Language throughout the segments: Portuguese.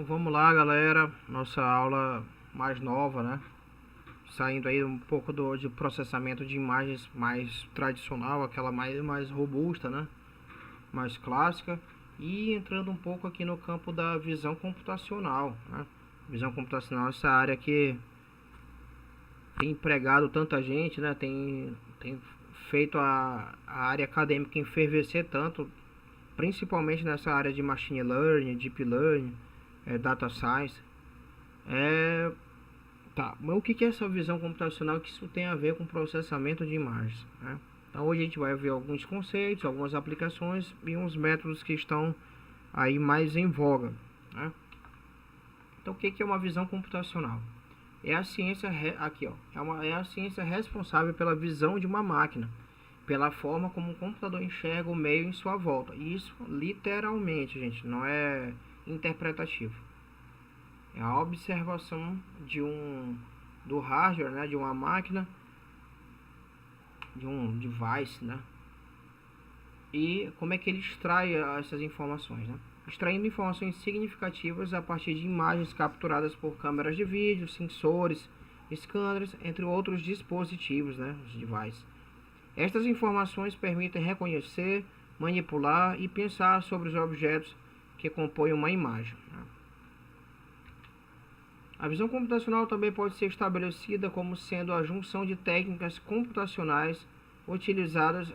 Então vamos lá, galera, nossa aula mais nova, né? Saindo aí um pouco de processamento de imagens mais tradicional, aquela mais robusta, né? Mais clássica, e entrando um pouco aqui no campo da visão computacional, né? Visão computacional, essa área que tem empregado tanta gente, né? Tem feito a área acadêmica enfervescer tanto, principalmente nessa área de machine learning, deep learning, data science. Tá, mas o que é essa visão computacional, que isso tem a ver com processamento de imagens, né? Então hoje a gente vai ver alguns conceitos, algumas aplicações e uns métodos que estão aí mais em voga, né? Então o que é uma visão computacional? É a ciência aqui, ó, é a ciência responsável pela visão de uma máquina, pela forma como o computador enxerga o meio em sua volta. E isso literalmente, gente, não é interpretativo. É a observação do hardware, né, de uma máquina, de um device, né? E como é que ele extrai essas informações, né? Extraindo informações significativas a partir de imagens capturadas por câmeras de vídeo, sensores, scanners, entre outros dispositivos, né, os devices. Estas informações permitem reconhecer, manipular e pensar sobre os objetos que compõem uma imagem, né? A visão computacional também pode ser estabelecida como sendo a junção de técnicas computacionais utilizadas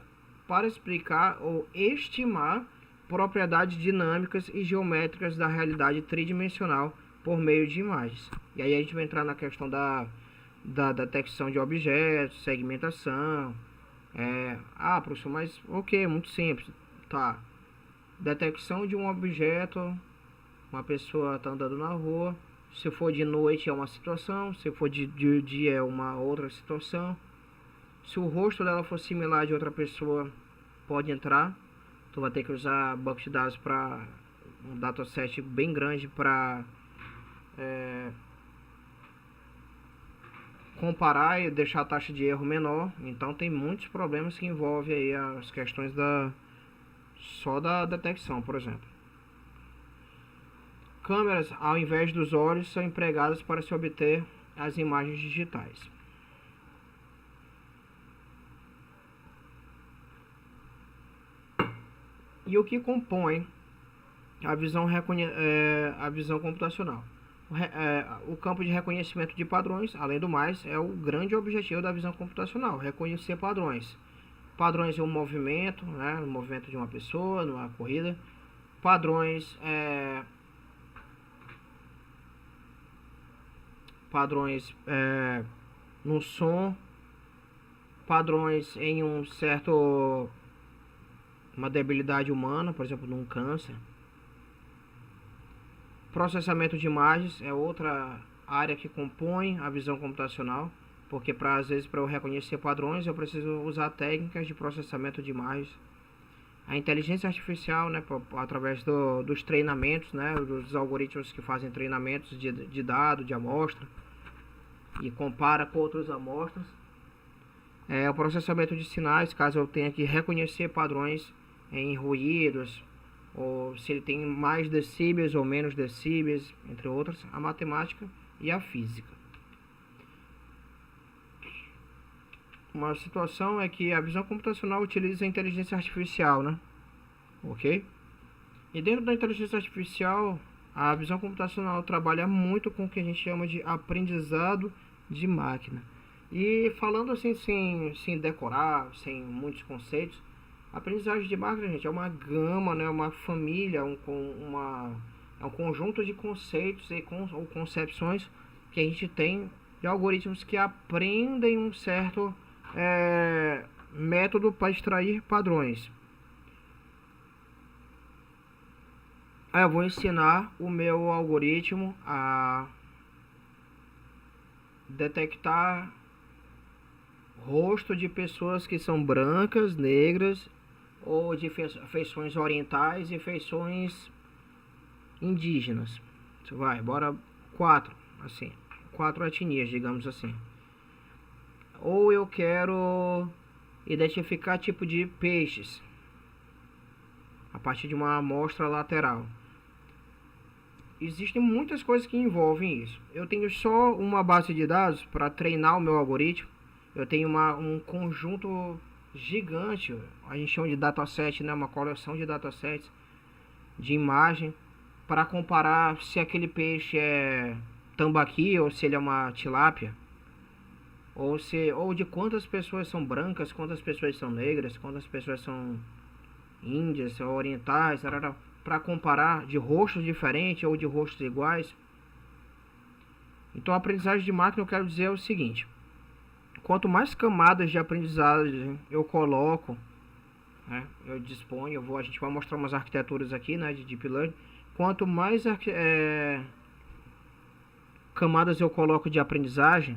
para explicar ou estimar propriedades dinâmicas e geométricas da realidade tridimensional por meio de imagens. E aí a gente vai entrar na questão da detecção de objetos, segmentação. Professor, mas ok, muito simples. Tá. Detecção de um objeto, uma pessoa está andando na rua. Se for de noite é uma situação, se for de dia é uma outra situação. Se o rosto dela for similar de outra pessoa, pode entrar. Tu vai ter que usar banco de dados para um dataset bem grande para comparar e deixar a taxa de erro menor. Então tem muitos problemas que envolvem aí as questões só da detecção, por exemplo. Câmeras, ao invés dos olhos, são empregadas para se obter as imagens digitais. E o que compõe a visão computacional? O campo de reconhecimento de padrões, além do mais, é o grande objetivo da visão computacional: reconhecer padrões. Padrões em um movimento, né, no movimento de uma pessoa, numa corrida. Padrões no som, padrões em uma debilidade humana, por exemplo, num câncer. Processamento de imagens é outra área que compõe a visão computacional, porque às vezes para eu reconhecer padrões eu preciso usar técnicas de processamento de imagens. A inteligência artificial, né, através dos treinamentos, né, dos algoritmos que fazem treinamentos de dado, de amostra, e compara com outras amostras. O processamento de sinais, caso eu tenha que reconhecer padrões em ruídos, ou se ele tem mais decíbeis ou menos decíbeis, entre outras, a matemática e a física. Uma situação é que a visão computacional utiliza a inteligência artificial, né? Ok? E dentro da inteligência artificial, a visão computacional trabalha muito com o que a gente chama de aprendizado de máquina. E falando assim, sem decorar, sem muitos conceitos, a aprendizagem de máquina, gente, é uma gama, né, uma família, é um conjunto de conceitos ou concepções que a gente tem de algoritmos que aprendem um certo método para extrair padrões. Aí eu vou ensinar o meu algoritmo a detectar rosto de pessoas que são brancas, negras, ou de feições orientais e feições indígenas. Bora 4 etnias, digamos assim. Ou eu quero identificar tipo de peixes a partir de uma amostra lateral. existem muitas coisas que envolvem isso. Eu tenho só uma base de dados para treinar o meu algoritmo. Eu tenho um conjunto gigante, a gente chama de dataset, né? Uma coleção de datasets de imagem para comparar se aquele peixe é tambaqui ou se ele é uma tilápia, ou de quantas pessoas são brancas, quantas pessoas são negras, quantas pessoas são índias ou orientais, para comparar de rostos diferentes ou de rostos iguais. Então, a aprendizagem de máquina, eu quero dizer é o seguinte: quanto mais camadas de aprendizagem eu coloco, né, eu disponho, a gente vai mostrar umas arquiteturas aqui, né, de Deep Learning. Quanto mais camadas eu coloco de aprendizagem,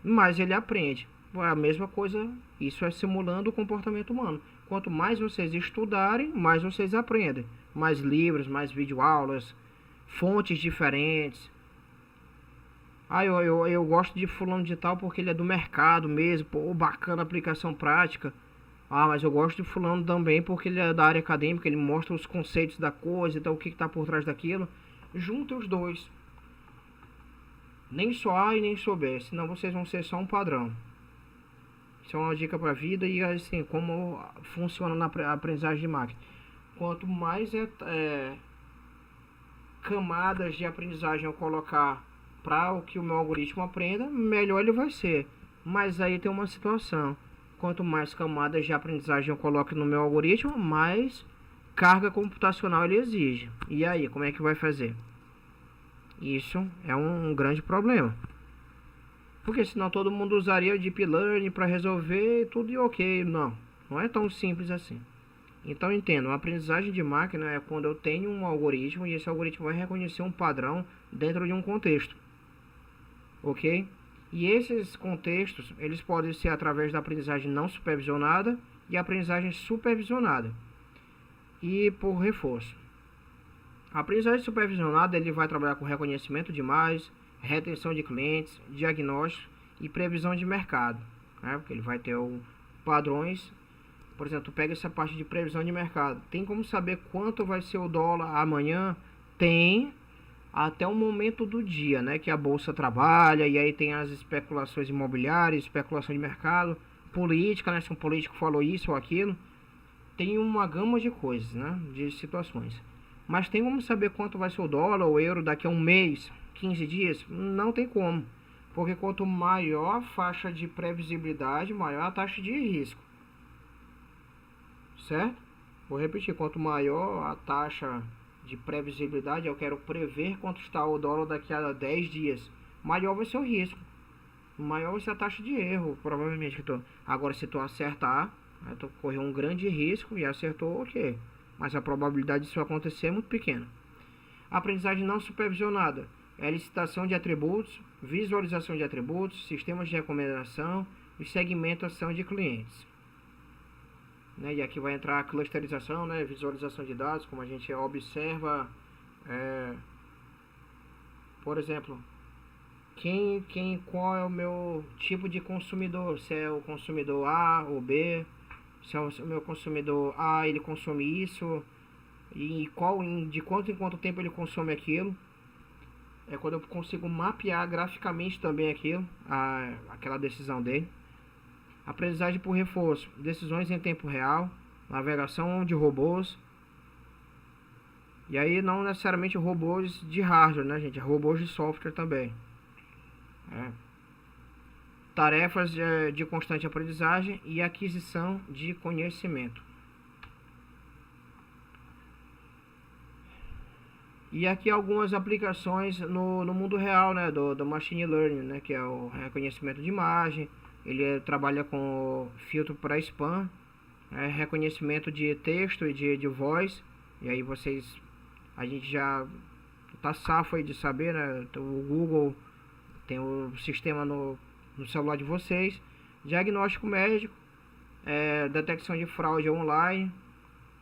mais ele aprende. É a mesma coisa, isso é simulando o comportamento humano. Quanto mais vocês estudarem, mais vocês aprendem. Mais livros, mais videoaulas, fontes diferentes. Eu gosto de fulano de tal porque ele é do mercado mesmo, pô, bacana, aplicação prática. Mas eu gosto de fulano também porque ele é da área acadêmica, ele mostra os conceitos da coisa, então o que está por trás daquilo. Junta os dois. Nem só A e nem só B, senão vocês vão ser só um padrão. Isso é uma dica para a vida e assim, como funciona na aprendizagem de máquina. Quanto mais camadas de aprendizagem eu colocar para o que o meu algoritmo aprenda, melhor ele vai ser. Mas aí tem uma situação: quanto mais camadas de aprendizagem eu coloco no meu algoritmo, mais carga computacional ele exige. E aí, como é que vai fazer? Isso é um grande problema. Porque senão todo mundo usaria o Deep Learning para resolver tudo e ok. Não é tão simples assim. Então entendo, a aprendizagem de máquina é quando eu tenho um algoritmo e esse algoritmo vai reconhecer um padrão dentro de um contexto. Ok? E esses contextos, eles podem ser através da aprendizagem não supervisionada e aprendizagem supervisionada. E por reforço. A aprendizagem supervisionada, ele vai trabalhar com reconhecimento de imagens, retenção de clientes, diagnóstico e previsão de mercado, né? Porque ele vai ter padrões. Por exemplo, tu pega essa parte de previsão de mercado. Tem como saber quanto vai ser o dólar amanhã? Tem, até o momento do dia, né? Que a bolsa trabalha e aí tem as especulações imobiliárias, especulação de mercado, política, né? Se um político falou isso ou aquilo. Tem uma gama de coisas, né? De situações. Mas tem como saber quanto vai ser o dólar ou o euro daqui a um mês, 15 dias? Não tem como. Porque quanto maior a faixa de previsibilidade, maior a taxa de risco. Certo? Vou repetir. Quanto maior a taxa de previsibilidade, eu quero prever quanto está o dólar daqui a 10 dias. Maior vai ser o risco. Maior vai ser a taxa de erro, provavelmente. Agora, se tu acertar, tu correu um grande risco e acertou, ok. Mas a probabilidade disso acontecer é muito pequena. A aprendizagem não supervisionada é a licitação de atributos, visualização de atributos, sistemas de recomendação e segmentação de clientes. Né? E aqui vai entrar a clusterização, né? Visualização de dados, como a gente observa. Por exemplo, qual é o meu tipo de consumidor? Se é o consumidor A ou B? Se é o meu consumidor A, ele consome isso, e de quanto em quanto tempo ele consome aquilo. É quando eu consigo mapear graficamente também aquela decisão dele. Aprendizagem por reforço, decisões em tempo real, navegação de robôs. E aí não necessariamente robôs de hardware, né, gente? Robôs de software também. Tarefas de constante aprendizagem e aquisição de conhecimento. E aqui algumas aplicações no mundo real, né, do Machine Learning, né, que é o reconhecimento de imagem. Ele trabalha com filtro para spam, reconhecimento de texto e de voz. E aí a gente já tá safo aí de saber, né, o Google tem o sistema no celular de vocês. Diagnóstico médico, detecção de fraude online,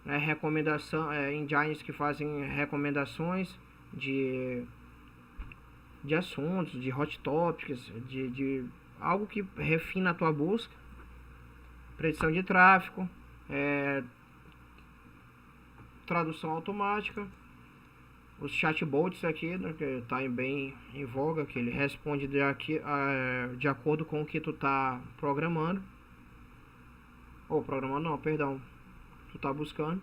recomendação, engines que fazem recomendações de assuntos, de hot topics, de algo que refina a tua busca. Predição de tráfego, tradução automática, os chatbots aqui, né, que tá bem em voga, que ele responde de acordo com o que tu tá programando. Ou programando não, perdão. Tu tá buscando.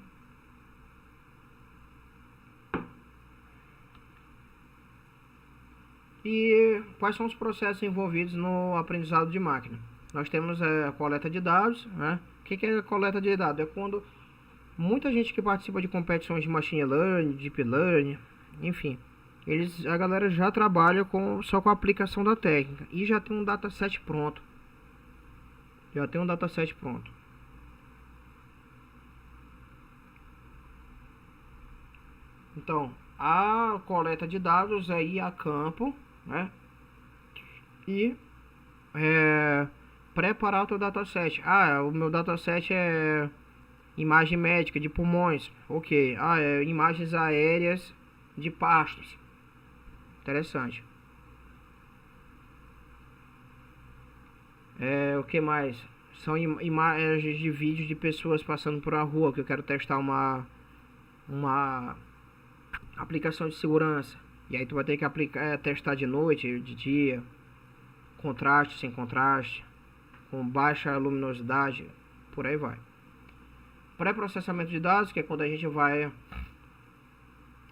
E quais são os processos envolvidos no aprendizado de máquina? Nós temos a coleta de dados, né? O que é a coleta de dados? É quando muita gente que participa de competições de machine learning, deep learning, enfim, a galera já trabalha só com a aplicação da técnica e já tem um dataset pronto. Então, a coleta de dados é ir a campo, né? E preparar o teu dataset. O meu dataset é imagem médica de pulmões. Ok. Imagens aéreas de pastos. Interessante. O que mais? São imagens de vídeos de pessoas passando por a rua, que eu quero testar uma aplicação de segurança. E aí tu vai ter que testar de noite, de dia, contraste, sem contraste, com baixa luminosidade, por aí vai. Pré-processamento de dados, que é quando a gente vai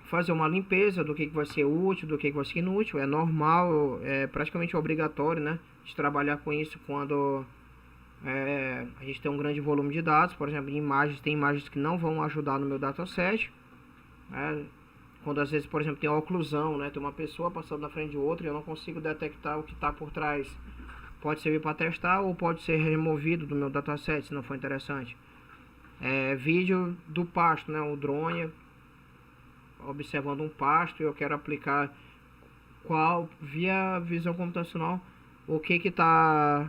fazer uma limpeza do que vai ser útil, do que vai ser inútil. É normal, é praticamente obrigatório, né, de trabalhar com isso quando a gente tem um grande volume de dados. Por exemplo, tem imagens que não vão ajudar no meu dataset, né? Quando às vezes, por exemplo, tem oclusão, né, tem uma pessoa passando na frente de outra e eu não consigo detectar o que está por trás. Pode servir para testar ou pode ser removido do meu dataset se não for interessante. Vídeo do pasto, né, o drone observando um pasto e eu quero aplicar via visão computacional o que está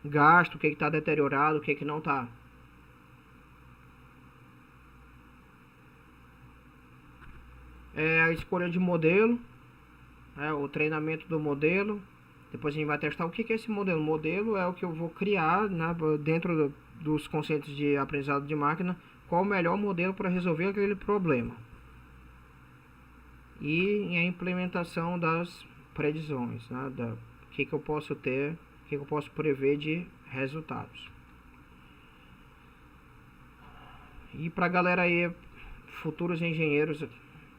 gasto, o que está deteriorado, o que não está. A escolha de modelo, o treinamento do modelo. Depois a gente vai testar o que é esse modelo. O modelo é o que eu vou criar, né, dentro dos conceitos de aprendizado de máquina, qual o melhor modelo para resolver aquele problema. E a implementação das predições, né, o que eu posso ter, o que eu posso prever de resultados. E para a galera aí, futuros engenheiros, o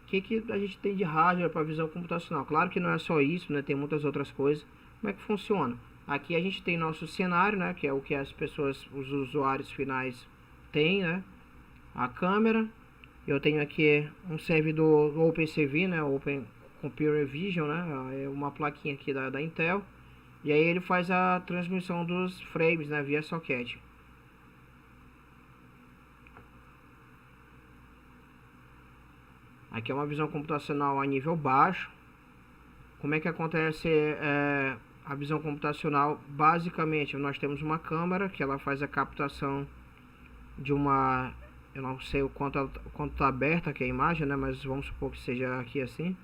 que a gente tem de hardware para visão computacional? Claro que não é só isso, né, tem muitas outras coisas. Como é que funciona? Aqui a gente tem nosso cenário, né, que é o que os usuários finais têm, né? A câmera. Eu tenho aqui um servidor OpenCV, né, Open Computer Vision, né? É uma plaquinha aqui da Intel. E aí ele faz a transmissão dos frames, né, via socket. Aqui é uma visão computacional a nível baixo. Como é que acontece a visão computacional? Basicamente, nós temos uma câmera que ela faz a captação de uma... Eu não sei o quanto está aberta aqui a imagem, né? Mas vamos supor que seja aqui assim.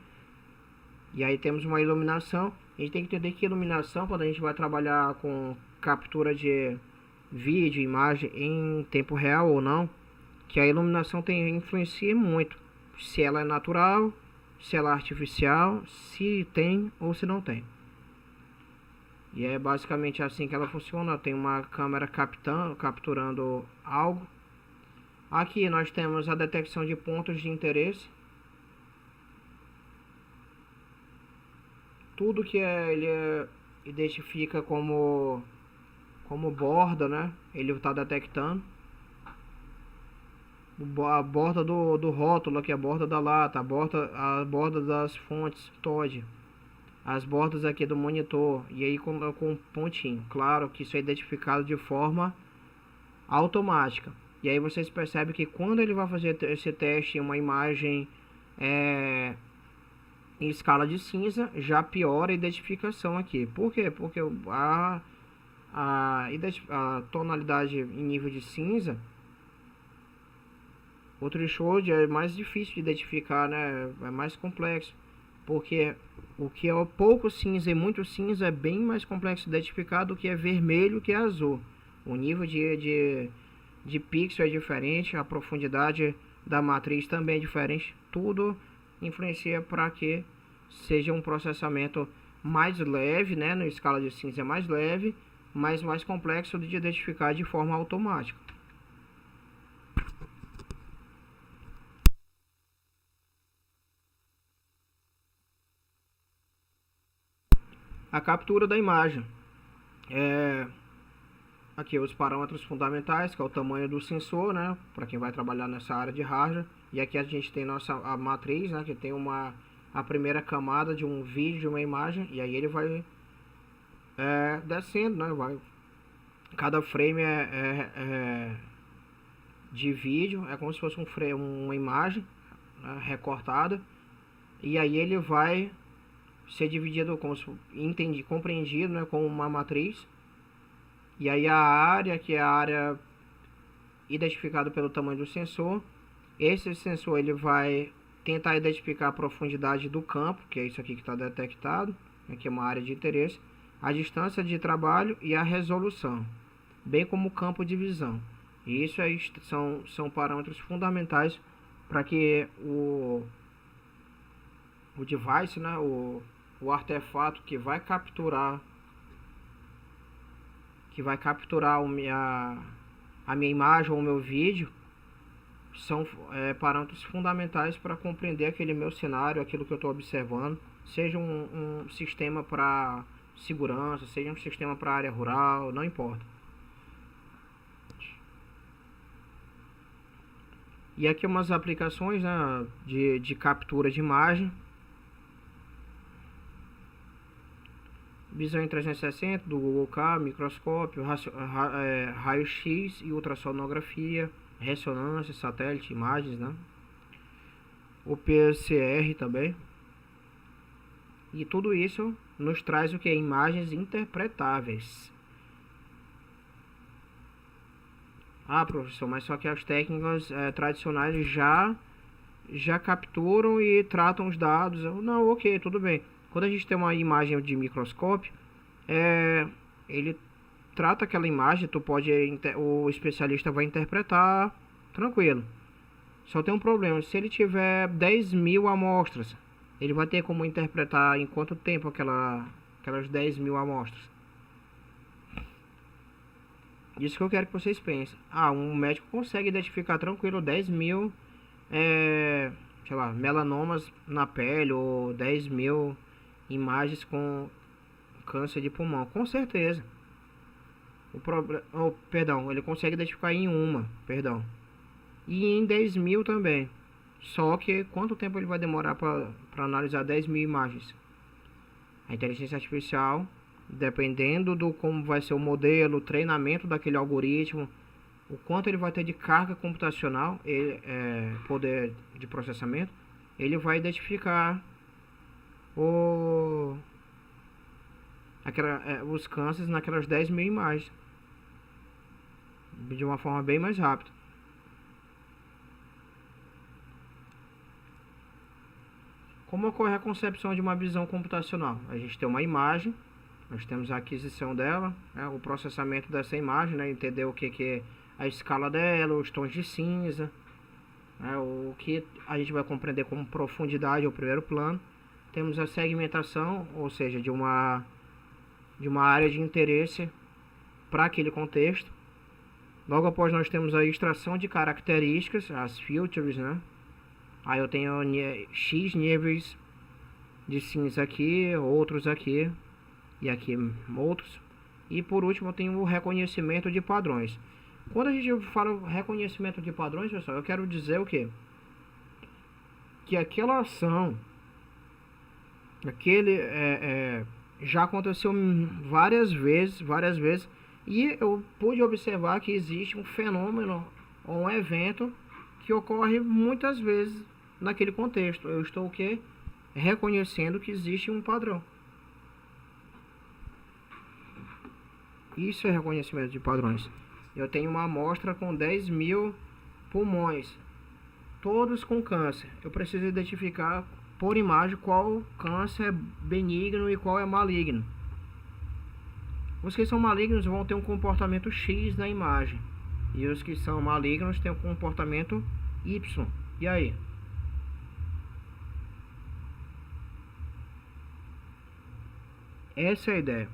E aí temos uma iluminação. A gente tem que entender que iluminação, quando a gente vai trabalhar com captura de vídeo, imagem em tempo real ou não, que a iluminação influencia muito. Se ela é natural, se ela é artificial, se tem ou se não tem. E é basicamente assim que ela funciona. Tem uma câmera capturando algo. Aqui nós temos a detecção de pontos de interesse. Tudo que ele identifica como borda, né, ele está detectando. A borda do rótulo, aqui a borda da lata, a borda das fontes TOD, as bordas aqui do monitor, e aí com um pontinho. Claro que isso é identificado de forma automática. E aí vocês percebem que quando ele vai fazer esse teste em uma imagem em escala de cinza, já piora a identificação aqui. Por quê? Porque a tonalidade em nível de cinza, o threshold é mais difícil de identificar, né? É mais complexo. Porque o que é pouco cinza e muito cinza é bem mais complexo de identificar do que é vermelho que é azul. O nível de pixel é diferente, a profundidade da matriz também é diferente. Tudo influencia para que seja um processamento mais leve, né, na escala de cinza mais leve, mas mais complexo de identificar de forma automática. A captura da imagem. Aqui os parâmetros fundamentais, que é o tamanho do sensor, né, para quem vai trabalhar nessa área de hardware. E aqui a gente tem a matriz, né, que tem a primeira camada de um vídeo, de uma imagem, e aí ele vai descendo, né, cada frame de vídeo é como se fosse uma imagem, né, recortada, e aí ele vai ser dividido, compreendido, né, como uma matriz. E aí a área, que é a área identificada pelo tamanho do sensor, esse sensor ele vai tentar identificar a profundidade do campo, que é isso aqui que está detectado, que é uma área de interesse, a distância de trabalho e a resolução, bem como o campo de visão. E isso aí são parâmetros fundamentais para que o device, né, o artefato que vai capturar a minha imagem ou o meu vídeo, são parâmetros fundamentais para compreender aquele meu cenário, aquilo que eu estou observando, seja um sistema para segurança, seja um sistema para área rural, não importa. E aqui umas aplicações, né, de captura de imagem. Visão em 360 do Google Car, microscópio, raio-x e ultrassonografia, ressonância, satélite, imagens, né? O PCR também. E tudo isso nos traz o que? Imagens interpretáveis. Ah, professor, mas só que as técnicas tradicionais já capturam e tratam os dados. Não, ok, tudo bem. Quando a gente tem uma imagem de microscópio, ele trata aquela imagem, o especialista vai interpretar tranquilo. Só tem um problema, se ele tiver 10.000 amostras, ele vai ter como interpretar em quanto tempo aquelas 10.000 amostras? Isso que eu quero que vocês pensem. Um médico consegue identificar tranquilo 10.000 sei lá, melanomas na pele, ou 10.000 imagens com câncer de pulmão, com certeza. Ele consegue identificar em e em 10.000 também. Só que quanto tempo ele vai demorar para analisar 10.000 imagens? A inteligência artificial, dependendo do como vai ser o modelo, o treinamento daquele algoritmo, o quanto ele vai ter de carga computacional, poder de processamento, ele vai identificar os cânceres naquelas 10.000 imagens de uma forma bem mais rápida. Como ocorre a concepção de uma visão computacional? A gente tem uma imagem, nós temos a aquisição dela, o processamento dessa imagem, né, entender o que é a escala dela, os tons de cinza, o que a gente vai compreender como profundidade ou primeiro plano. Temos a segmentação, ou seja, de uma área de interesse para aquele contexto. Logo após nós temos a extração de características, as filters, né? Aí eu tenho X níveis de cinza aqui, outros aqui e aqui outros. E por último eu tenho o reconhecimento de padrões. Quando a gente fala reconhecimento de padrões, pessoal, eu quero dizer o quê? Que aquela ação, já aconteceu várias vezes, e eu pude observar que existe um fenômeno ou um evento que ocorre muitas vezes naquele contexto. Eu estou o quê? Reconhecendo que existe um padrão. Isso é reconhecimento de padrões. Eu tenho uma amostra com 10.000 pulmões, todos com câncer. Eu preciso identificar por imagem qual câncer é benigno e qual é maligno. Os que são malignos vão ter um comportamento X na imagem, e os que são malignos têm um comportamento Y. E aí? Essa é a ideia.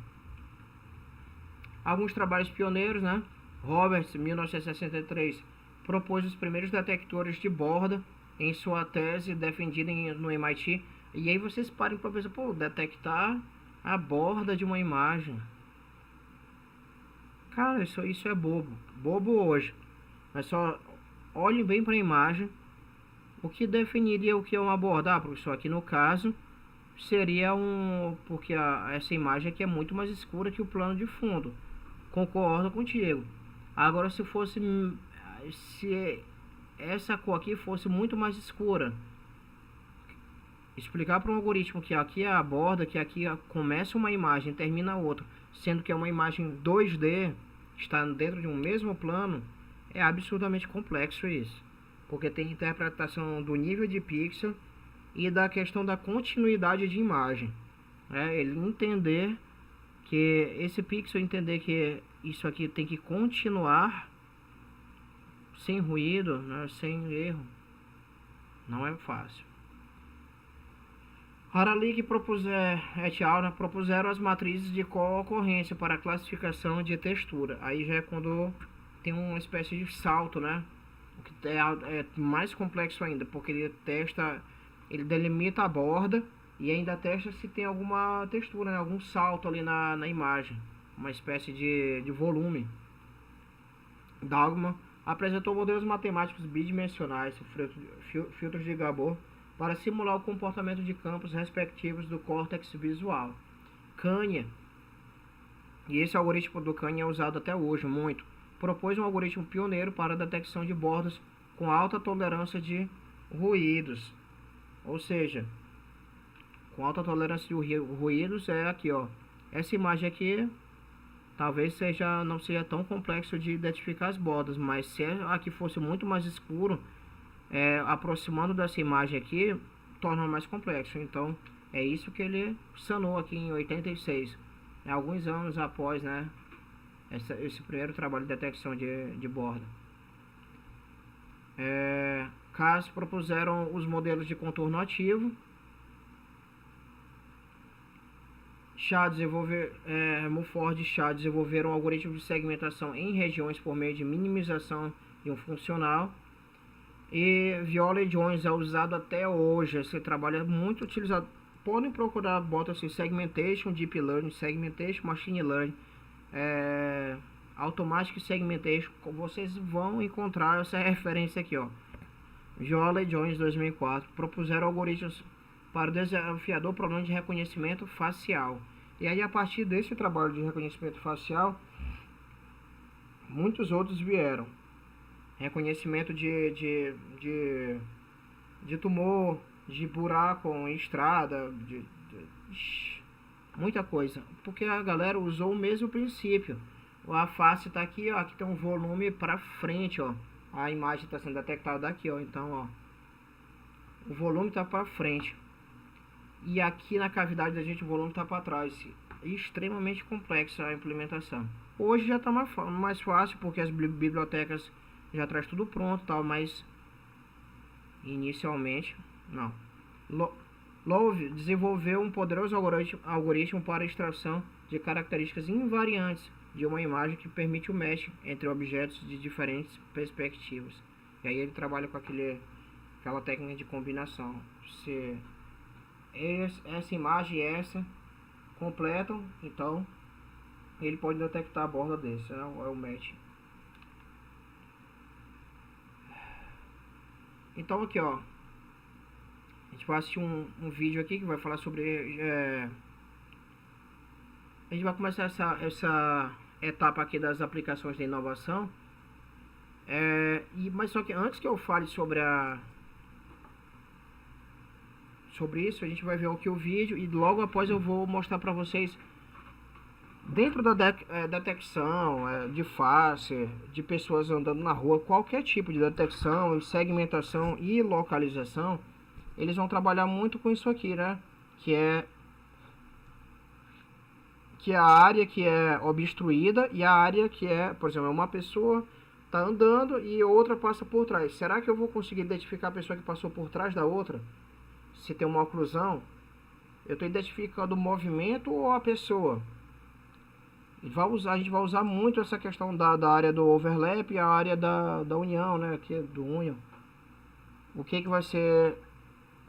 Alguns trabalhos pioneiros, né? Roberts, 1963, propôs os primeiros detectores de borda em sua tese defendida no MIT. E aí vocês parem para pensar, pô, detectar a borda de uma imagem. Cara, isso é bobo. Bobo hoje. Mas só olhem bem para a imagem. O que definiria o que é uma borda? Ah, professor, aqui no caso seria porque essa imagem aqui é muito mais escura que o plano de fundo. Concordo contigo. Agora se essa cor aqui fosse muito mais escura, explicar para um algoritmo que aqui é a borda, que aqui começa uma imagem e termina outra, sendo que é uma imagem 2D, está dentro de um mesmo plano, é absurdamente complexo isso. Porque tem interpretação do nível de pixel e da questão da continuidade de imagem. Ele entender que esse pixel entender que isso aqui tem que continuar sem ruído, né, sem erro, não é fácil. Haralick et al. Né, propuseram as matrizes de co-ocorrência para a classificação de textura. Aí já é quando tem uma espécie de salto, né? O que é mais complexo ainda, porque ele delimita a borda e ainda testa se tem alguma textura, né? Algum salto ali na imagem, uma espécie de volume. Dalgman apresentou modelos matemáticos bidimensionais, filtros de Gabor, para simular o comportamento de campos respectivos do córtex visual. Kanye, e esse algoritmo do Kanye é usado até hoje muito, propôs um algoritmo pioneiro para a detecção de bordas com alta tolerância de ruídos. Ou seja, com alta tolerância de ruídos é aqui, ó. Essa imagem aqui talvez não seja tão complexo de identificar as bordas, mas se aqui fosse muito mais escuro, aproximando dessa imagem aqui, torna mais complexo. Então, é isso que ele sanou aqui em 86, alguns anos após, né, esse primeiro trabalho de detecção de borda. Caso propuseram os modelos de contorno ativo. Mulford e Shah desenvolveram um algoritmo de segmentação em regiões por meio de minimização de um funcional. E Viola e Jones é usado até hoje. Esse trabalho é muito utilizado. Podem procurar, bota assim, Segmentation, Deep Learning, Segmentation, Machine Learning, Automatic Segmentation. Vocês vão encontrar essa referência aqui, ó. Viola e Jones, 2004, propuseram algoritmos para o desafiador problema de reconhecimento facial. E aí, a partir desse trabalho de reconhecimento facial, muitos outros vieram. Reconhecimento de tumor, de buraco em estrada, muita coisa. Porque a galera usou o mesmo princípio. A face está aqui, ó, aqui tem um volume para frente, ó. A imagem está sendo detectada daqui, ó. Então, ó, o volume está para frente. E aqui na cavidade da gente o volume está para trás. Extremamente complexa a implementação. Hoje já está mais fácil, porque as bibliotecas já traz tudo pronto, tal, mas inicialmente não. Love desenvolveu um poderoso algoritmo para a extração de características invariantes de uma imagem que permite o match entre objetos de diferentes perspectivas. E aí ele trabalha com aquela técnica de combinação. Se essa imagem e essa completam, então ele pode detectar a borda desse, é o match. Então aqui, ó, a gente vai assistir um vídeo aqui que vai falar sobre a gente vai começar essa etapa aqui das aplicações de inovação, mas só que antes que eu fale sobre isso, a gente vai ver aqui o vídeo e logo após eu vou mostrar para vocês dentro da detecção de face, de pessoas andando na rua, qualquer tipo de detecção, segmentação e localização, eles vão trabalhar muito com isso aqui, né? Que é a área que é obstruída e a área que por exemplo, uma pessoa está andando e outra passa por trás. Será que eu vou conseguir identificar a pessoa que passou por trás da outra? Se tem uma oclusão? eu estou identificando o movimento ou a pessoa. A gente vai usar muito essa questão da área do overlap e a área da união, né? Aqui do union. O que vai ser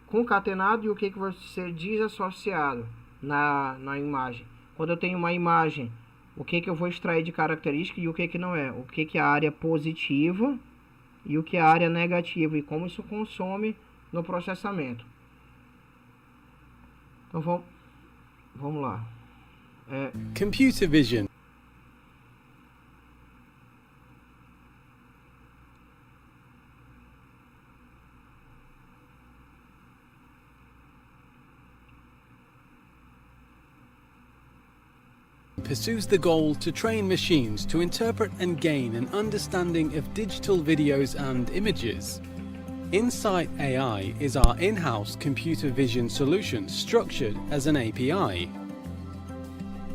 concatenado e o que vai ser desassociado na imagem. Quando eu tenho uma imagem, o que eu vou extrair de característica e o que não é. O que é a área positiva e o que é a área negativa e como isso consome no processamento. Então vamos lá. Computer vision. Pursues the goal to train machines to interpret and gain an understanding of digital videos and images. Insight AI is our in-house computer vision solution structured as an API.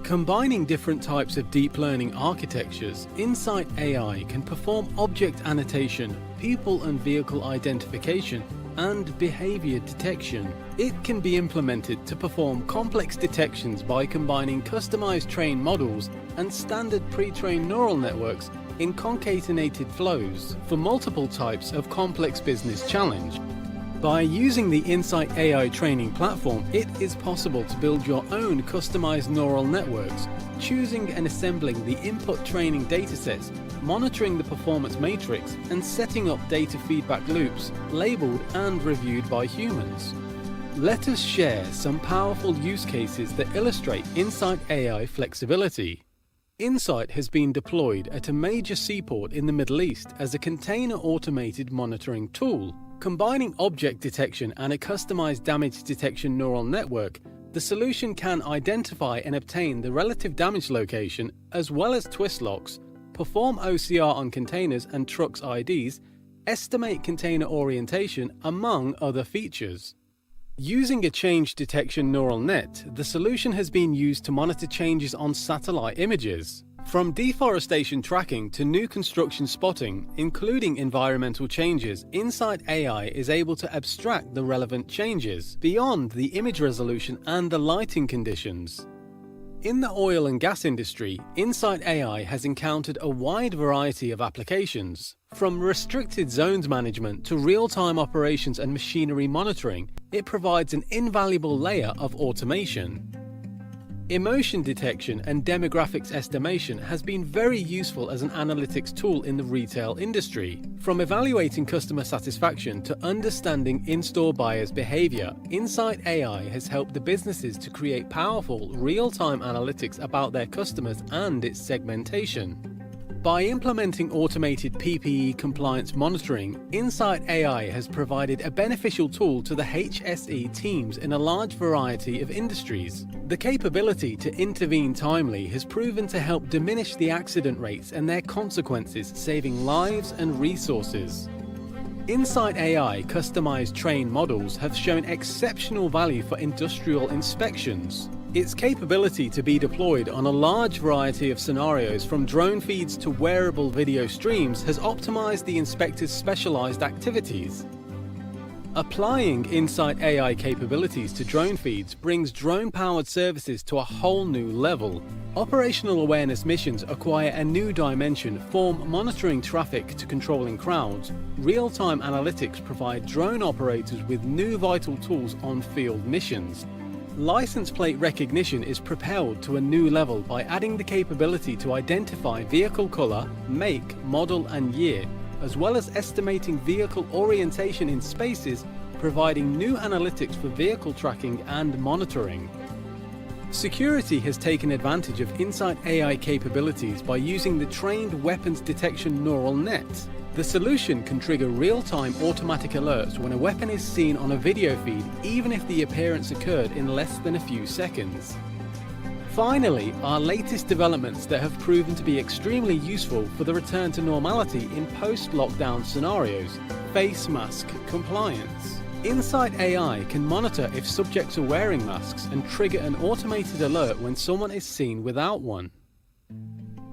Combining different types of deep learning architectures, Insight AI can perform object annotation, people and vehicle identification, and behavior detection. It can be implemented to perform complex detections by combining customized trained models and standard pre-trained neural networks in concatenated flows for multiple types of complex business challenge. By using the Insight AI training platform, it is possible to build your own customized neural networks, choosing and assembling the input training datasets, monitoring the performance matrix, and setting up data feedback loops labeled and reviewed by humans. Let us share some powerful use cases that illustrate Insight AI flexibility. Insight has been deployed at a major seaport in the Middle East as a container automated monitoring tool. Combining object detection and a customized damage detection neural network, the solution can identify and obtain the relative damage location as well as twist locks, perform OCR on containers and trucks IDs, estimate container orientation, among other features. Using a change detection neural net, the solution has been used to monitor changes on satellite images. From deforestation tracking to new construction spotting, including environmental changes, Insight AI is able to abstract the relevant changes beyond the image resolution and the lighting conditions. In the oil and gas industry, Insight AI has encountered a wide variety of applications. From restricted zones management to real-time operations and machinery monitoring, it provides an invaluable layer of automation. Emotion detection and demographics estimation has been very useful as an analytics tool in the retail industry. From evaluating customer satisfaction to understanding in-store buyers' behavior, Insight AI has helped the businesses to create powerful, real-time analytics about their customers and its segmentation. By implementing automated PPE compliance monitoring, Insight AI has provided a beneficial tool to the HSE teams in a large variety of industries. The capability to intervene timely has proven to help diminish the accident rates and their consequences, saving lives and resources. Insight AI customized trained models have shown exceptional value for industrial inspections. Its capability to be deployed on a large variety of scenarios from drone feeds to wearable video streams has optimized the inspector's specialized activities. Applying Insight AI capabilities to drone feeds brings drone-powered services to a whole new level. Operational awareness missions acquire a new dimension from monitoring traffic to controlling crowds. Real-time analytics provide drone operators with new vital tools on field missions. License plate recognition is propelled to a new level by adding the capability to identify vehicle color, make, model and year, as well as estimating vehicle orientation in spaces, providing new analytics for vehicle tracking and monitoring. Security has taken advantage of Insight AI capabilities by using the trained weapons detection neural net. The solution can trigger real-time automatic alerts when a weapon is seen on a video feed, even if the appearance occurred in less than a few seconds. Finally, our latest developments that have proven to be extremely useful for the return to normality in post-lockdown scenarios: face mask compliance. Insight AI can monitor if subjects are wearing masks and trigger an automated alert when someone is seen without one.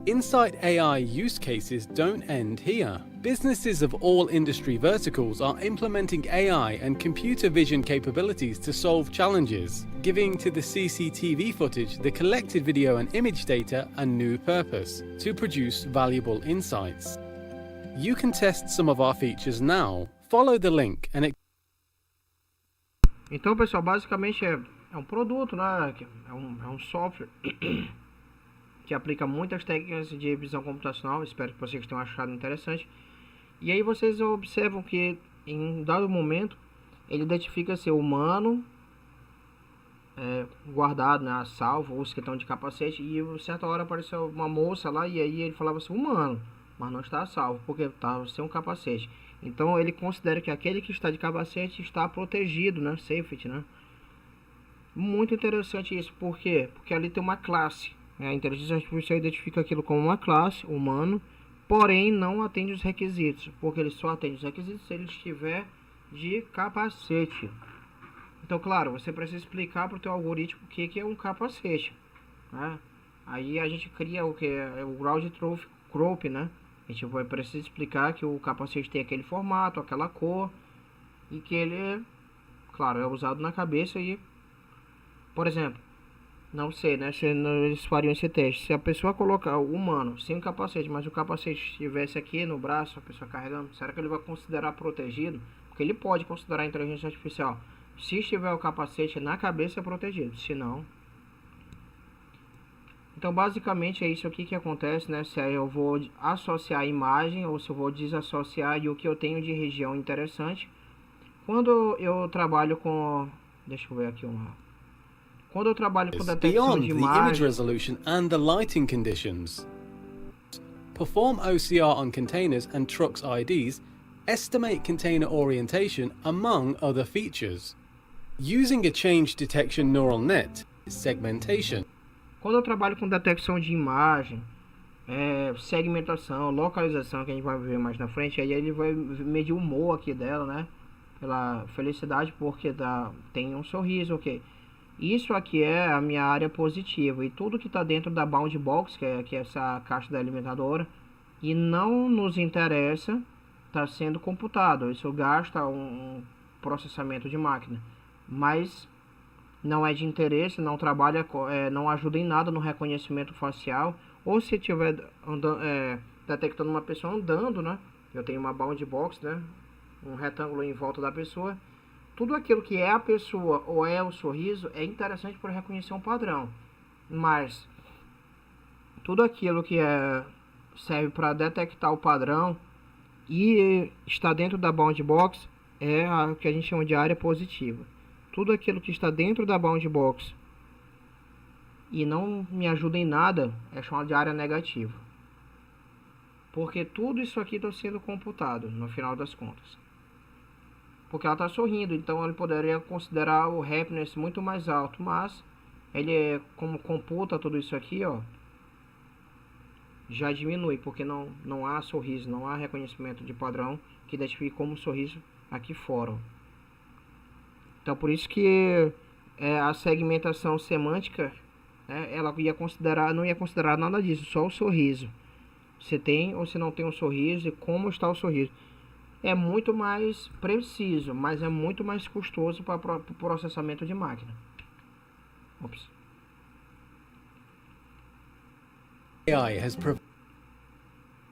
Insight AI use cases don't end here. Businesses of all industry verticals are implementing AI and computer vision capabilities to solve challenges, giving to the CCTV footage, the collected video and image data, a new purpose, to produce valuable insights. You can test some of our features now. Follow the link and Então, pessoal, basicamente é um produto, né? É um software que aplica muitas técnicas de visão computacional. Espero que vocês tenham achado interessante. E aí vocês observam que em um dado momento ele identifica ser humano, guardado, né, salvo, os que estão de capacete, e a certa hora apareceu uma moça lá e aí ele falava assim, humano, mas não está salvo, porque está sem um capacete. Então ele considera que aquele que está de capacete está protegido, né, safety, né. Muito interessante isso, por quê? Porque ali tem uma classe, né? A inteligência artificial identifica aquilo como uma classe, humano, porém não atende os requisitos, porque ele só atende os requisitos se ele estiver de capacete. Então, claro, você precisa explicar para o teu algoritmo o que é um capacete, né? Aí a gente cria o que é o ground truth group, né? A gente vai precisar explicar que o capacete tem aquele formato, aquela cor, e que ele, claro, é usado na cabeça. E, por exemplo, não sei, né, se eles fariam esse teste. Se a pessoa colocar o humano sem o capacete, mas o capacete estivesse aqui no braço, a pessoa carregando, será que ele vai considerar protegido? Porque ele pode considerar a inteligência artificial. Se estiver o capacete na cabeça, é protegido. Se não... Então, basicamente, é isso aqui que acontece, né? Se eu vou associar a imagem ou se eu vou desassociar, e o que eu tenho de região interessante. Quando eu trabalho com... Deixa eu ver aqui uma... Quando eu trabalho com detecção beyond de the image imagem... resolution and the lighting conditions. Perform OCR on containers and trucks IDs, estimate container orientation, among other features. Using a change detection neural net, segmentation. Quando eu trabalho com detecção de imagem, segmentação, localização, que a gente vai ver mais na frente, aí ele vai medir o humor aqui dela, né? Pela felicidade, porque tem um sorriso, ok. Isso aqui é a minha área positiva, e tudo que está dentro da bound box, que é essa caixa da alimentadora, e não nos interessa, está sendo computado. Isso gasta um processamento de máquina, mas não é de interesse, não trabalha, não ajuda em nada no reconhecimento facial. Ou se estiver detectando uma pessoa andando, né? Eu tenho uma bound box, né? Um retângulo em volta da pessoa. Tudo aquilo que é a pessoa ou é o sorriso é interessante para reconhecer um padrão. Mas tudo aquilo que serve para detectar o padrão e está dentro da bound box é a que a gente chama de área positiva. Tudo aquilo que está dentro da bound box e não me ajuda em nada é chamado de área negativa. Porque tudo isso aqui está sendo computado no final das contas. Porque ela está sorrindo, então ele poderia considerar o happiness muito mais alto, mas ele, como computa tudo isso aqui, ó, já diminui, porque não há sorriso, não há reconhecimento de padrão que identifique como sorriso aqui fora. Então, por isso que a segmentação semântica, ela não ia considerar nada disso, só o sorriso. Se tem ou se não tem um sorriso e como está o sorriso. É muito mais preciso, mas é muito mais custoso para o processamento de máquina. Ops. AI has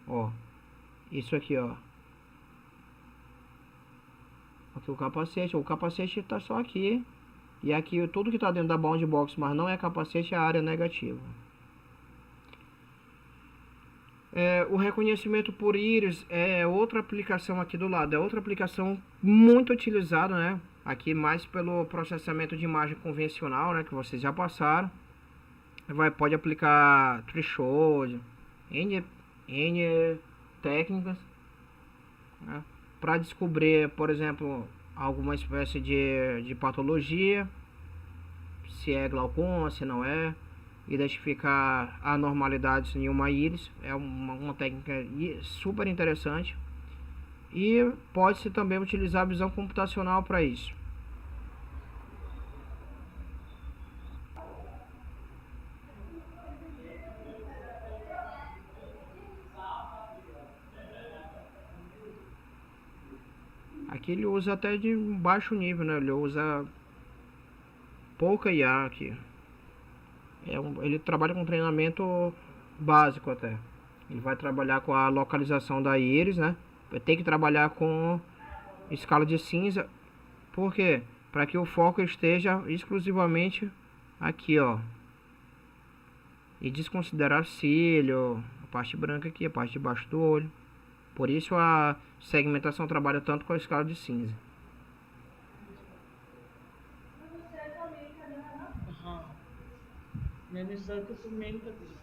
Ó, isso aqui, ó. Aqui o capacete está só aqui. E aqui tudo que está dentro da bound box, mas não é capacete, é a área negativa. O reconhecimento por íris é outra aplicação aqui do lado. É outra aplicação muito utilizada, né? Aqui mais pelo processamento de imagem convencional, né? Que vocês já passaram. Pode aplicar threshold, N técnicas, né? Para descobrir, por exemplo, alguma espécie de patologia. Se é glaucoma, se não é. Identificar anormalidades em uma íris é uma técnica super interessante e pode-se também utilizar a visão computacional para isso. Aqui ele usa até de baixo nível, né? Ele usa pouca IA aqui. Ele trabalha com treinamento básico até. Ele vai trabalhar com a localização da íris, né? Vai ter que trabalhar com escala de cinza. Por quê? Para que o foco esteja exclusivamente aqui, ó. E desconsiderar cílio, a parte branca aqui, a parte de baixo do olho. Por isso a segmentação trabalha tanto com a escala de cinza. मैंने सर को तो मेल कर दिया,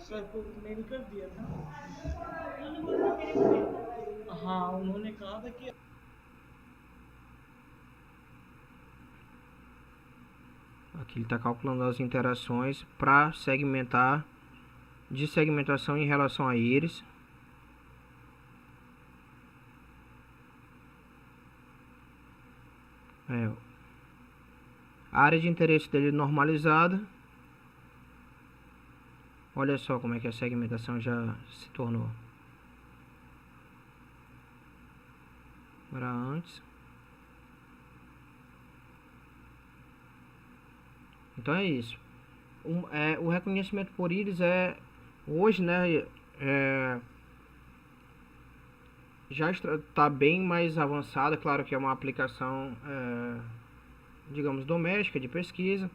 सर को मेल कर दिया था। हाँ, उन्होंने कहा था कि Aqui ele está calculando as interações para segmentar, de segmentação em relação a íris. A área de interesse dele normalizada. Olha só como é que a segmentação já se tornou. Era antes. Então é isso. O reconhecimento por íris hoje, né, já está bem mais avançada. Claro que é uma aplicação, digamos, doméstica de pesquisa.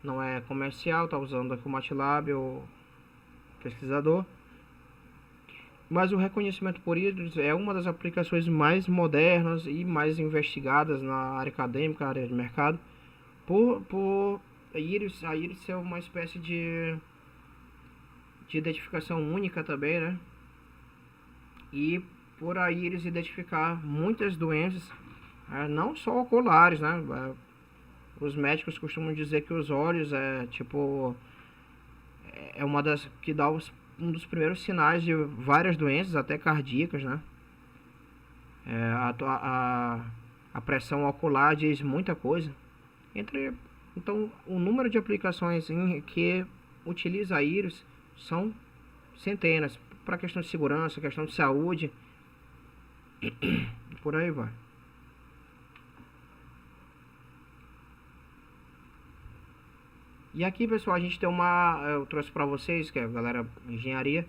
Não é comercial, está usando aqui o MATLAB, o pesquisador. Mas o reconhecimento por íris é uma das aplicações mais modernas e mais investigadas na área acadêmica, na área de mercado. A íris é uma espécie de identificação única também, né? E por a íris identificar muitas doenças, não só oculares, né? Os médicos costumam dizer que os olhos é uma das que dá um dos primeiros sinais de várias doenças, até cardíacas, né? A pressão ocular diz muita coisa. Então, o número de aplicações que utiliza a íris são centenas, para questão de segurança, questão de saúde, por aí vai. E aqui, pessoal, a gente tem eu trouxe para vocês, que é a galera engenharia,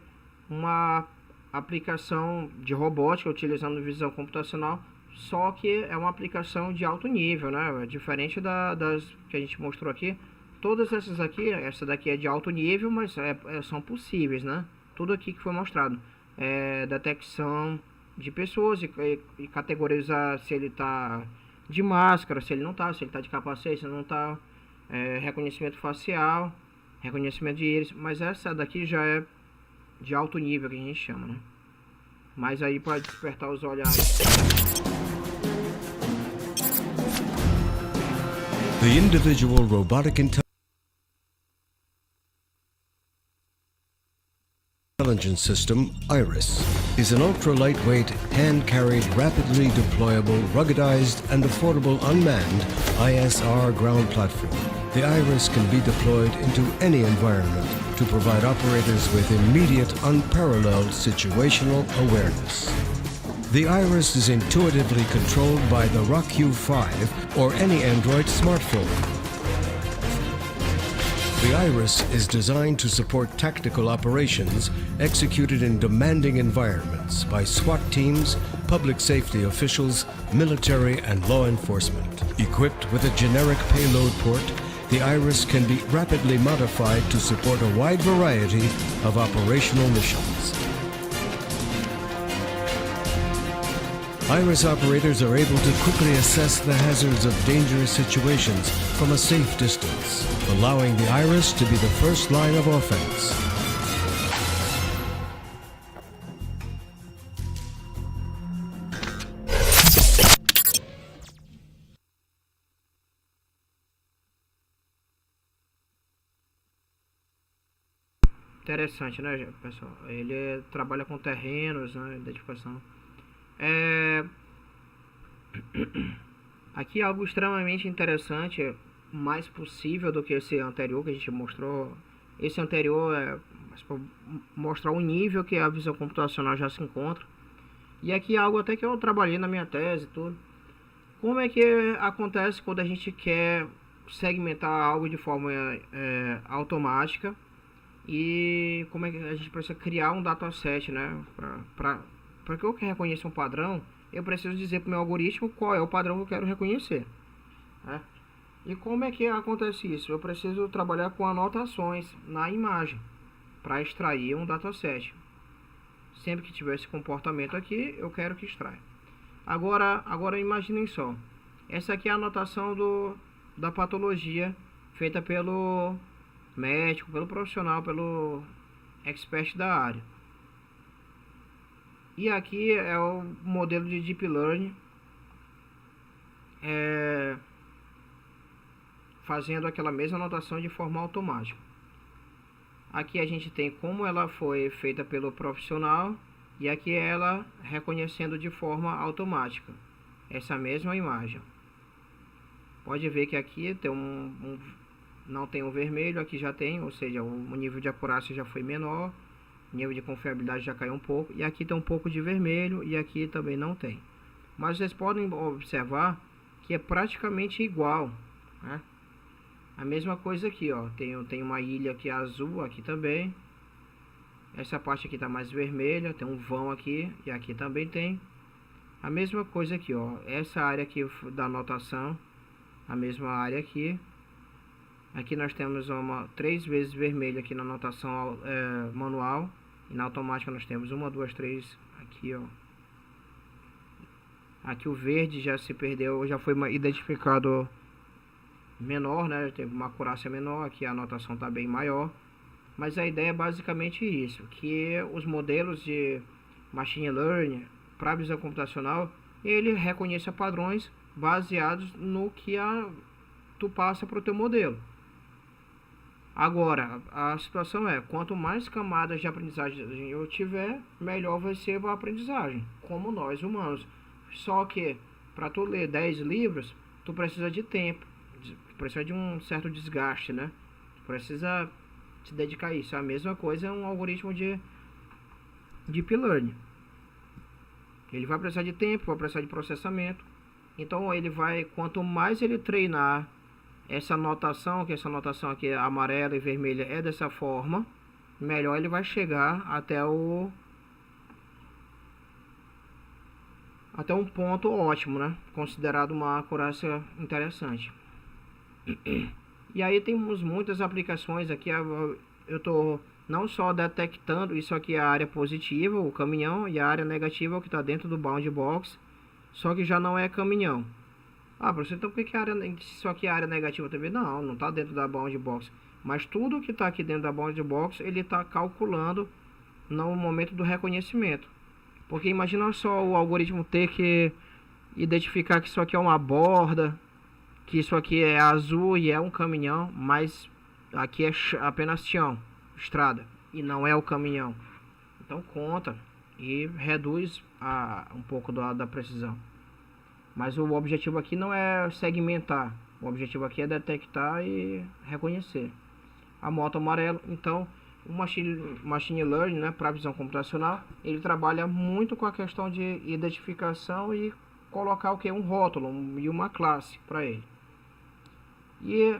uma aplicação de robótica utilizando visão computacional, só que é uma aplicação de alto nível, né? Diferente das que a gente mostrou aqui. Todas essas aqui, essa daqui é de alto nível, mas são possíveis, né? Tudo aqui que foi mostrado. Detecção de pessoas e categorizar se ele está de máscara, se ele não está, se ele está de capacete, se ele não está. Reconhecimento facial, reconhecimento de íris, mas essa daqui já é de alto nível, que a gente chama, né? Mas aí pode despertar os olhares. The individual robotic intelligence system, IRIS, is an ultra-lightweight, hand-carried, rapidly deployable, ruggedized, and affordable unmanned ISR ground platform. The IRIS can be deployed into any environment to provide operators with immediate, unparalleled situational awareness. The IRIS is intuitively controlled by the RockU5 or any Android smartphone. The IRIS is designed to support tactical operations executed in demanding environments by SWAT teams, public safety officials, military and law enforcement. Equipped with a generic payload port, the IRIS can be rapidly modified to support a wide variety of operational missions. IRIS operators are able to quickly assess the hazards of dangerous situations from a safe distance, allowing the IRIS to be the first line of offense. Interessante, né, pessoal? Ele trabalha com terrenos, né, identificação. Aqui algo extremamente interessante, mais possível do que esse anterior que a gente mostrou. Esse anterior é para mostrar o nível que a visão computacional já se encontra. E aqui é algo até que eu trabalhei na minha tese e tudo. Como é que acontece quando a gente quer segmentar algo de forma automática, e como é que a gente precisa criar um dataset, né? Para que eu reconheça um padrão, eu preciso dizer para o meu algoritmo qual é o padrão que eu quero reconhecer, né? E como é que acontece isso? Eu preciso trabalhar com anotações na imagem para extrair um dataset. Sempre que tiver esse comportamento aqui, eu quero que extraia. Agora imaginem só. Essa aqui é a anotação da patologia feita pelo médico, pelo profissional, pelo expert da área. E aqui é o modelo de Deep Learning fazendo aquela mesma anotação de forma automática. Aqui a gente tem como ela foi feita pelo profissional, e aqui ela reconhecendo de forma automática essa mesma imagem. Pode ver que aqui tem não tem um vermelho, aqui já tem, ou seja, o nível de acurácia já foi menor, o nível de confiabilidade já caiu um pouco, e aqui tem um pouco de vermelho, e aqui também não tem. Mas vocês podem observar que é praticamente igual, né? A mesma coisa aqui, ó, tem uma ilha aqui azul, aqui também. Essa parte aqui tá mais vermelha, tem um vão aqui, e aqui também tem. A mesma coisa aqui, ó, essa área aqui da anotação, a mesma área aqui. Aqui nós temos 3 vezes vermelho aqui na anotação manual, e na automática nós temos 1, 2, 3 aqui, ó. Aqui o verde já se perdeu, já foi identificado menor, né? Teve uma acurácia menor, aqui a anotação está bem maior. Mas a ideia é basicamente isso, que os modelos de machine learning para visão computacional, ele reconhece padrões baseados no que tu passa para o teu modelo. Agora, a situação é, quanto mais camadas de aprendizagem eu tiver, melhor vai ser a aprendizagem, como nós humanos. Só que, para tu ler 10 livros, tu precisa de tempo, precisa de um certo desgaste, né? Tu precisa se dedicar a isso. A mesma coisa é um algoritmo de Deep Learning. Ele vai precisar de tempo, vai precisar de processamento. Então, ele vai, quanto mais ele treinar essa anotação, que essa anotação aqui amarela e vermelha é dessa forma, melhor ele vai chegar até um ponto ótimo, né? Considerado uma acurácia interessante. E aí temos muitas aplicações aqui. Eu estou não só detectando isso aqui, é a área positiva, o caminhão, e a área negativa, o que está dentro do bound box, só que já não é caminhão. Ah, professor, então por que isso aqui é área negativa também? Não está dentro da bound box. Mas tudo que está aqui dentro da bound box, ele está calculando no momento do reconhecimento. Porque imagina só o algoritmo ter que identificar que isso aqui é uma borda, que isso aqui é azul e é um caminhão, mas aqui é apenas chão, estrada, e não é o caminhão. Então conta e reduz um pouco da precisão. Mas o objetivo aqui não é segmentar, o objetivo aqui é detectar e reconhecer. A moto amarela, então, o machine learning, né, para visão computacional, ele trabalha muito com a questão de identificação e colocar o que? Um rótulo e uma classe para ele. E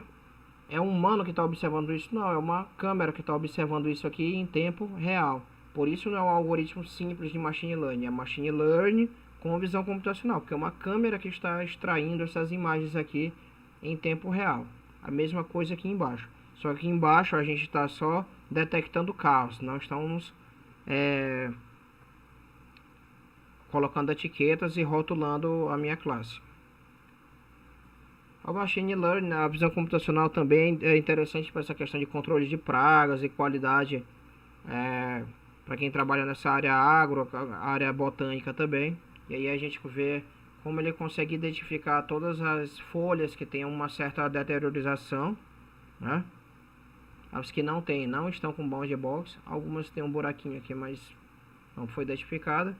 é um humano que está observando isso? Não, é uma câmera que está observando isso aqui em tempo real. Por isso não é um algoritmo simples de machine learning, é machine learning com visão computacional, porque é uma câmera que está extraindo essas imagens aqui em tempo real. A mesma coisa aqui embaixo. Só que aqui embaixo a gente está só detectando caos, não estamos colocando etiquetas e rotulando a minha classe. O machine learning, a visão computacional também é interessante para essa questão de controle de pragas e qualidade, para quem trabalha nessa área agro, área botânica também. E aí a gente vê como ele consegue identificar todas as folhas que têm uma certa deteriorização, né? As que não tem, não estão com bound box. Algumas têm um buraquinho aqui, mas não foi identificada.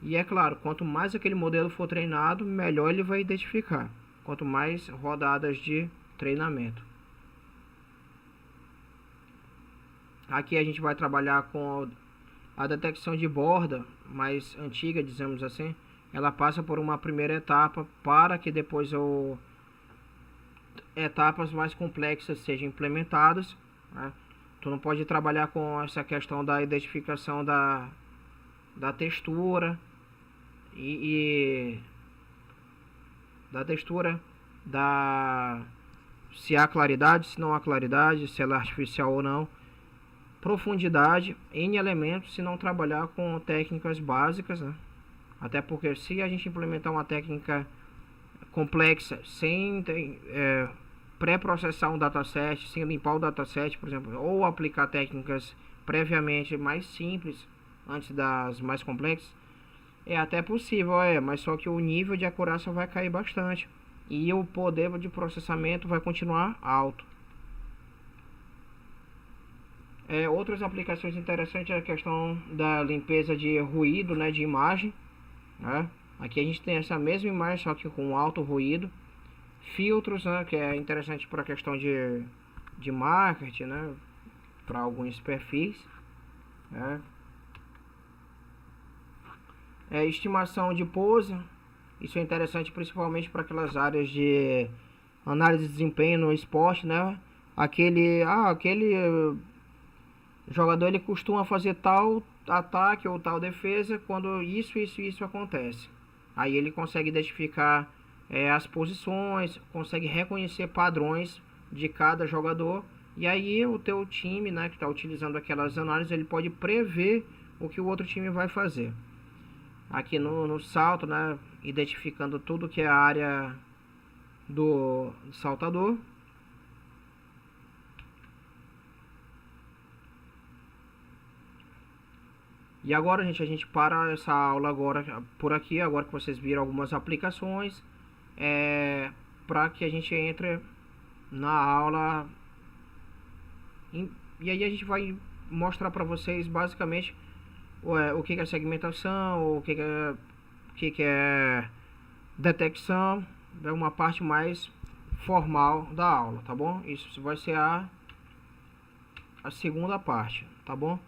E é claro, quanto mais aquele modelo for treinado, melhor ele vai identificar. Quanto mais rodadas de treinamento. Aqui a gente vai trabalhar com a detecção de borda mais antiga, dizemos assim, ela passa por uma primeira etapa para que depois etapas mais complexas sejam implementadas, né? Tu não pode trabalhar com essa questão da identificação da textura da textura, se há claridade, se não há claridade, se ela é artificial ou não, profundidade em elementos, se não trabalhar com técnicas básicas, né? Até porque se a gente implementar uma técnica complexa sem pré-processar um dataset, sem limpar o dataset, por exemplo, ou aplicar técnicas previamente mais simples antes das mais complexas, é até possível, mas só que o nível de acurácia vai cair bastante e o poder de processamento vai continuar alto. Outras aplicações interessantes é a questão da limpeza de ruído, né, de imagem, né? Aqui a gente tem essa mesma imagem, só que com alto ruído. Filtros, né, que é interessante para a questão de marketing, né, para alguns perfis, né? Estimação de pose, isso é interessante principalmente para aquelas áreas de análise de desempenho no esporte, né? Aquele jogador ele costuma fazer tal ataque ou tal defesa quando isso acontece. Aí ele consegue identificar as posições, consegue reconhecer padrões de cada jogador, e aí o teu time, né, que está utilizando aquelas análises, ele pode prever o que o outro time vai fazer. Aqui no salto, né, identificando tudo que é a área do saltador. E agora, gente, a gente para essa aula agora por aqui, agora que vocês viram algumas aplicações, para que a gente entre na aula e aí a gente vai mostrar para vocês basicamente o que é segmentação, o que é detecção, é uma parte mais formal da aula, tá bom? Isso vai ser a segunda parte, tá bom?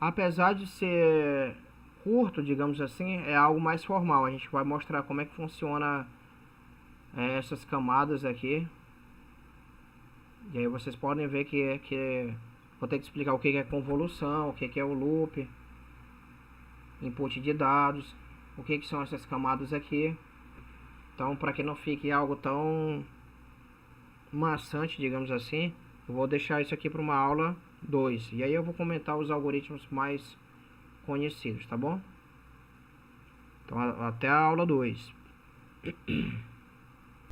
Apesar de ser curto, digamos assim, é algo mais formal. A gente vai mostrar como é que funciona essas camadas aqui. E aí vocês podem ver que vou ter que explicar o que é convolução, o que é o loop, input de dados, o que são essas camadas aqui. Então, para que não fique algo tão maçante, digamos assim, eu vou deixar isso aqui para uma aula 2. E aí eu vou comentar os algoritmos mais conhecidos, tá bom? Então, até a aula 2.